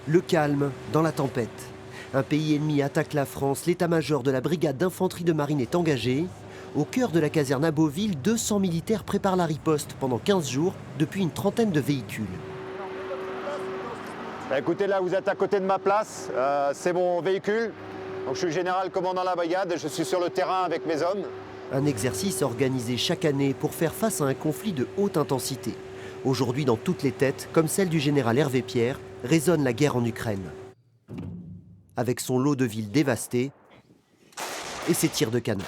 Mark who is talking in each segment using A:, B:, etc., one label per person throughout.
A: Le calme dans la tempête. Un pays ennemi attaque la France, l'état-major de la brigade d'infanterie de marine est engagé. Au cœur de la caserne à Beauville, 200 militaires préparent la riposte pendant 15 jours depuis une trentaine de véhicules.
B: Écoutez, là vous êtes à côté de ma place, c'est mon véhicule. Donc, je suis le général commandant de la brigade et je suis sur le terrain avec mes hommes.
A: Un exercice organisé chaque année pour faire face à un conflit de haute intensité. Aujourd'hui, dans toutes les têtes, comme celle du général Hervé Pierre, résonne la guerre en Ukraine. Avec son lot de villes dévastées et ses tirs de canon.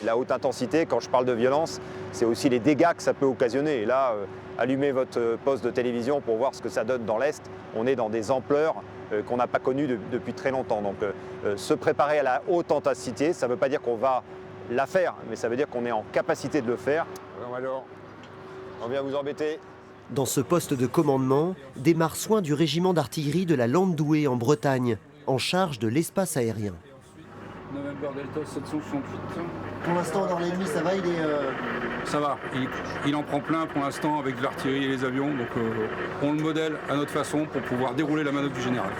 B: La haute intensité, quand je parle de violence, c'est aussi les dégâts que ça peut occasionner. Et là, allumez votre poste de télévision pour voir ce que ça donne dans l'Est. On est dans des ampleurs qu'on n'a pas connues depuis très longtemps. Donc se préparer à la haute intensité, ça ne veut pas dire qu'on va la faire, mais ça veut dire qu'on est en capacité de le faire. Alors, on vient vous embêter.
A: Dans ce poste de commandement, des marsouins du régiment d'artillerie de la Landouée en Bretagne, en charge de l'espace aérien.
C: November Delta 768.
A: Pour l'instant, dans l'ennemi, ça va,
C: Ça va, il en prend plein pour l'instant avec l'artillerie et les avions, donc on le modèle à notre façon pour pouvoir dérouler la manœuvre du général.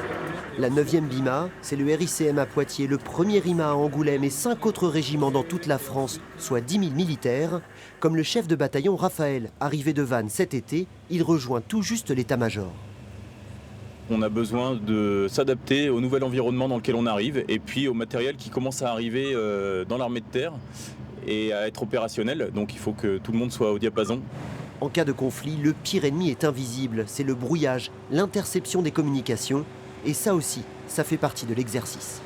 A: La 9e BIMA, c'est le RICM à Poitiers, le premier RIMA à Angoulême et 5 autres régiments dans toute la France, soit 10 000 militaires. Comme le chef de bataillon Raphaël, arrivé de Vannes cet été, il rejoint tout juste l'état-major.
D: On a besoin de s'adapter au nouvel environnement dans lequel on arrive et puis au matériel qui commence à arriver dans l'armée de terre et à être opérationnel. Donc il faut que tout le monde soit au diapason.
A: En cas de conflit, le pire ennemi est invisible. C'est le brouillage, l'interception des communications. Et ça aussi, ça fait partie de l'exercice.